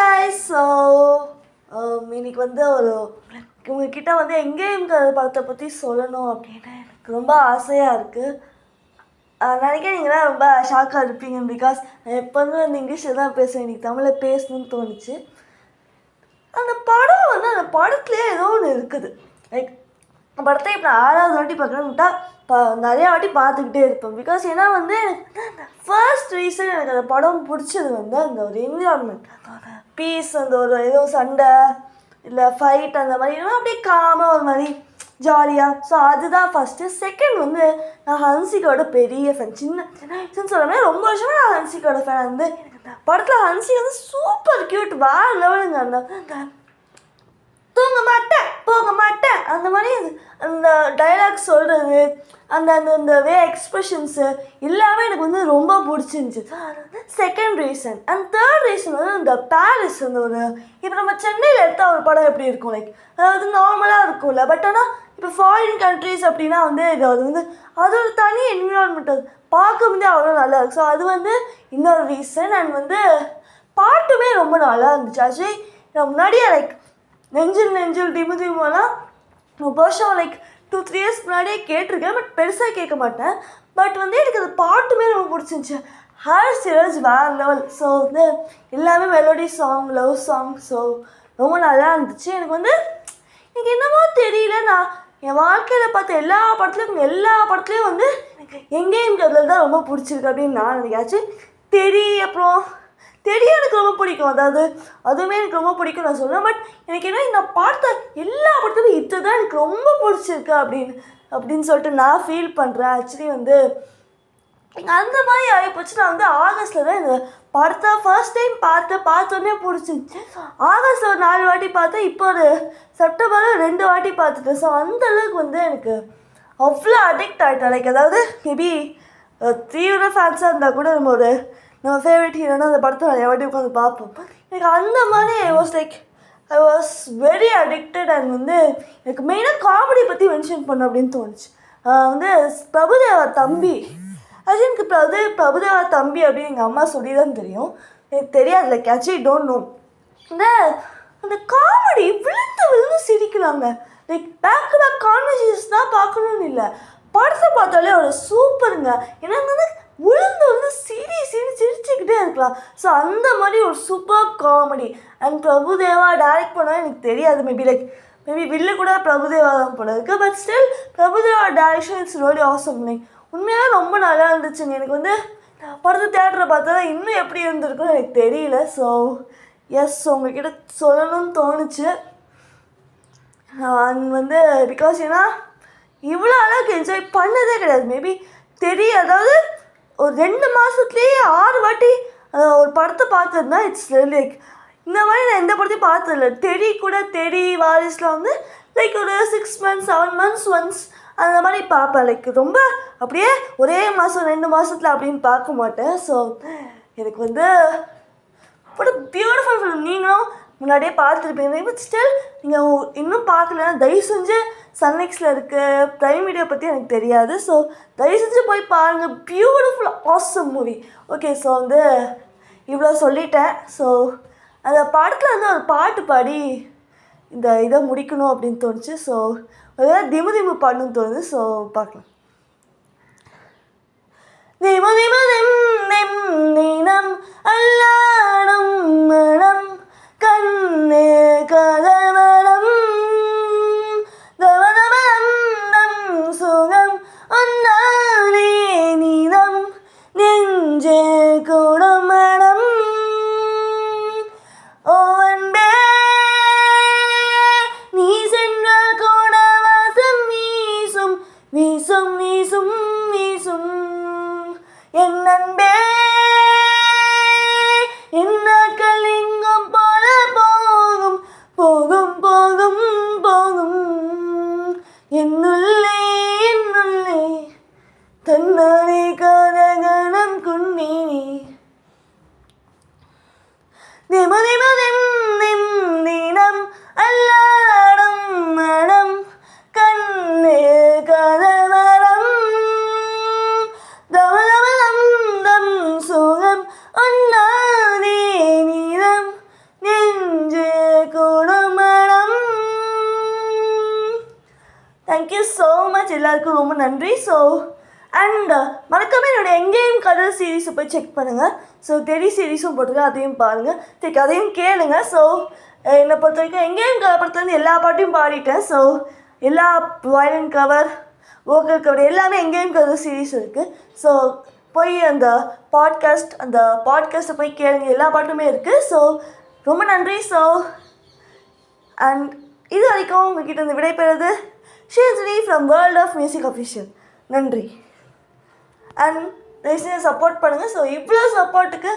guys, so இன்னைக்கு வந்து உங்ககிட்ட வந்து எங்கேயும்ங்கிற படத்தை பற்றி சொல்லணும் அப்படின்னு எனக்கு ரொம்ப ஆசையாக இருக்குது. நினைக்கிறேன் நீங்களாம் ரொம்ப ஷாக்காக இருப்பீங்க. பிகாஸ் நான் எப்போதுமே வந்து இங்கிலீஷில் தான் பேசுவேன், இன்றைக்கி தமிழில் பேசணும்னு தோணுச்சு. அந்த படம் வந்து அந்த படத்துலேயே ஏதோ ஒன்று இருக்குது. லைக் படத்தை இப்போ நான் 6வது வாட்டி பார்க்குறேன்ட்டா நிறையா வாட்டி பார்த்துக்கிட்டே இருப்பேன். பிகாஸ் ஏன்னா வந்து எனக்கு ஃபர்ஸ்ட் ரீசன் எனக்கு அந்த படம் பிடிச்சது வந்து அந்த ஒரு என்விரான்மெண்ட், பீஸ், அந்த ஒரு ஏதோ சண்டை இல்லை ஃபைட் அந்த மாதிரி அப்படியே காமாக ஒரு மாதிரி ஜாலியாக. ஸோ அதுதான் ஃபஸ்ட்டு. செகண்ட் வந்து நான் ஹன்சிகோட பெரிய ஃபேன். சின்ன சொல்லுமே ரொம்ப வருஷமாக நான் ஹன்சிகோட ஃபேன். வந்து படத்தில் ஹன்சி வந்து சூப்பர் க்யூட், வேறு லெவலுங்க. அந்த தூங்க மாட்டேன் போக மாட்டேன் அந்த மாதிரி அந்த டைலாக் சொல்கிறது, அந்த அந்த வே எக்ஸ்ப்ரெஷன்ஸு எல்லாமே எனக்கு வந்து ரொம்ப பிடிச்சிருந்துச்சி. அது வந்து second reason. And third reason வந்து இந்த பாரிஸ், அந்த ஒரு இப்போ நம்ம சென்னையில் எடுத்தால் ஒரு படம் எப்படி இருக்கும், லைக் அதாவது நார்மலாக இருக்கும்ல. பட் ஆனால் இப்போ ஃபாரின் கண்ட்ரீஸ் அப்படின்னா வந்து அது வந்து அது ஒரு தனி என்விரான்மெண்ட், அது பார்க்கும்போதே அவ்வளோ நல்லா இருக்குது. ஸோ அது வந்து இன்னொரு ரீசன். அண்ட் வந்து பாட்டுமே ரொம்ப நல்லா இருந்துச்சு. ஆக்சுவலி நான் முன்னாடியே லைக் நெஞ்சில் திமுதிமுலாம் வருஷம் லைக் 2-3 இயர்ஸ் முன்னாடியே கேட்டிருக்கேன். பட் பெருசாக கேட்க மாட்டேன். பட் வந்து எனக்கு அது பாட்டுமே ரொம்ப பிடிச்சிருந்துச்சி. ஹேர் ஸ்டைல்ஸ் வேறு லெவல். ஸோ வந்து எல்லாமே melody song, love song. So ரொம்ப நல்லா இருந்துச்சு. எனக்கு வந்து எனக்கு என்னமோ தெரியல, நான் என் வாழ்க்கையில் பார்த்த எல்லா படத்துலேயும் வந்து எங்கேயும் தான் ரொம்ப பிடிச்சிருக்கு அப்படின்னு நான் நினைக்காச்சு. அப்புறம் தெரியும் எனக்கு ரொம்ப பிடிக்கும். அதாவது அதுவுமே எனக்கு ரொம்ப பிடிக்கும் நான் சொல்லுவேன். பட் எனக்கு என்ன நான் பார்த்த எல்லா படத்துலையும் இதுதான் எனக்கு ரொம்ப பிடிச்சிருக்கு அப்படின்னு சொல்லிட்டு நான் ஃபீல் பண்ணுறேன். ஆக்சுவலி வந்து அந்த மாதிரி ஆகிப்போச்சு. நான் வந்து ஆகஸ்ட்டில் தான் இந்த படத்தை ஃபர்ஸ்ட் டைம் பார்த்தோன்னே பிடிச்சிருச்சு. ஆகஸ்ட்டில் ஒரு 4 வாட்டி பார்த்தேன். இப்போ ஒரு செப்டம்பரில் 2 வாட்டி பார்த்துட்டேன். ஸோ அந்தளவுக்கு வந்து எனக்கு அவ்வளோ அடிக்ட் ஆகிட்டேன். லைக் அதாவது மேபி தீவிர ஃபேன்ஸாக இருந்தால் கூட நம்ம ஃபேவரட் ஹீரோனா அந்த படத்தை நிறைய வாட்டி உட்காந்து பார்ப்போம். எனக்கு அந்த மாதிரி I was very addicted. And வந்து எனக்கு மெயினாக காமெடி பற்றி மென்ஷன் பண்ண அப்படின்னு தோணுச்சு. வந்து பிரபுதேவா தம்பி, அது எனக்கு பிரபுதேவா தம்பி அப்படின்னு எங்கள் அம்மா சொல்லி தான் தெரியும். எனக்கு தெரியாது, லைக் ஆக்சுவலி டோன்ட் நோ. அந்த காமெடி விழுந்து சிரிக்கலாங்க. Like back to back conversations தான் பார்க்கணுன்னு இல்லை, படத்தை பார்த்தாலே ஒரு சூப்பருங்க. ஏன்னா வந்து விழுந்து சிரிச்சுக்கிட்டே இருக்கலாம். ஸோ அந்த மாதிரி ஒரு super comedy. And Prabhudeva direct பண்ணால் எனக்கு தெரியாது, மேபி வில்லு கூட பிரபுதேவா தான் போல இருக்குது. But still Prabhudeva direction it's really awesome. Like உண்மையாக ரொம்ப நல்லா இருந்துச்சுங்க. எனக்கு வந்து படத்தை தேட்டரை பார்த்தா இன்னும் எப்படி இருந்திருக்குன்னு எனக்கு தெரியல. ஸோ எஸ், உங்ககிட்ட சொல்லணும்னு தோணுச்சு. வந்து பிகாஸ் ஏன்னா இவ்வளோ அளவுக்கு என்ஜாய் பண்ணதே கிடையாது. மேபி அதாவது ஒரு 2 மாதத்துலேயே 6 வாட்டி ஒரு படத்தை பார்த்ததுனா இட்ஸ் லைக் இந்த மாதிரி நான் எந்த படத்தையும் பார்த்ததில்ல. தெரி வாரிஸில் வந்து லைக் ஒரு 6 months 7 months ஒன்ஸ் அந்த மாதிரி பார்ப்பேன். லைக் ரொம்ப அப்படியே ஒரே மாதம் 2 மாதத்தில் அப்படின்னு பார்க்க மாட்டேன். ஸோ எனக்கு வந்து ஒரு பியூட்டிஃபுல் ஃபிலிம். நீங்களும் முன்னாடியே பார்த்துருப்பீங்க. பட் ஸ்டில் நீங்கள் இன்னும் பார்க்கலன்னா தயவு செஞ்சு சன்நெக்ஸில் இருக்க ப்ரைம் வீடியோ பற்றி எனக்கு தெரியாது. ஸோ தயவு செஞ்சு போய் பாருங்கள். Beautiful awesome movie. Okay, so வந்து இவ்வளோ சொல்லிட்டேன். ஸோ அந்த படத்தில் வந்து ஒரு பாட்டு பாடி இந்த இதை முடிக்கணும் அப்படின்னு தோணுச்சு. ஸோ ஒரு திமு பாடணும்னு தோணுது. ஸோ பார்க்கலாம். தினம் அல்லாடும் மனம் கண்ணே கதவரம் தவதவரம் சுகம் ஒன்னாலே நீதம் நெஞ்சே கூடும் மனம் ஓ அன்பே நீ சென்றால் கூட வாசம் வீசும் வீசும் வீசும் வீசும் என் அன்பே என் நாட்கள் எங்கும் போல போகும் போகும் போகும் போகும் என்னுள்ளே தன்னானே காதகனம் குன்னேனே தினம் அல்லாடும் மனம் கண்ணே கதவரம் தவதவதம் சுகம் ஒன்னாதே நீதம் பாட்காஸ்ட் எல்லாருக்கும் ரொம்ப நன்றி. ஸோ அண்ட் மறக்காமல் என்னோடய எங்கேயும் கதை சீரீஸை போய் செக் பண்ணுங்கள். ஸோ டெடி சீரீஸும் போட்டிருக்கேன், அதையும் பாருங்கள். சரி, அதையும் கேளுங்க. ஸோ என்னை பொறுத்த வரைக்கும் எங்கேயும் கதை படத்துலேருந்து எல்லா பாட்டையும் பாடிட்டேன். ஸோ எல்லா வயலின் கவர், வோக்கல் கவர் எல்லாமே எங்கேயும் கதை சீரீஸ் இருக்குது. ஸோ போய் அந்த பாட்காஸ்ட்டை போய் கேளுங்க, எல்லா பாட்டுமே இருக்குது. ஸோ ரொம்ப நன்றி. ஸோ அண்ட் இது வரைக்கும் உங்ககிட்ட இருந்து விடைபெறுது Sheeljini from world of music official. நன்றி. அண்ட் தயவுசெய்து சப்போர்ட் பண்ணுங்கள். ஸோ இவ்வளோ சப்போர்ட்டுக்கு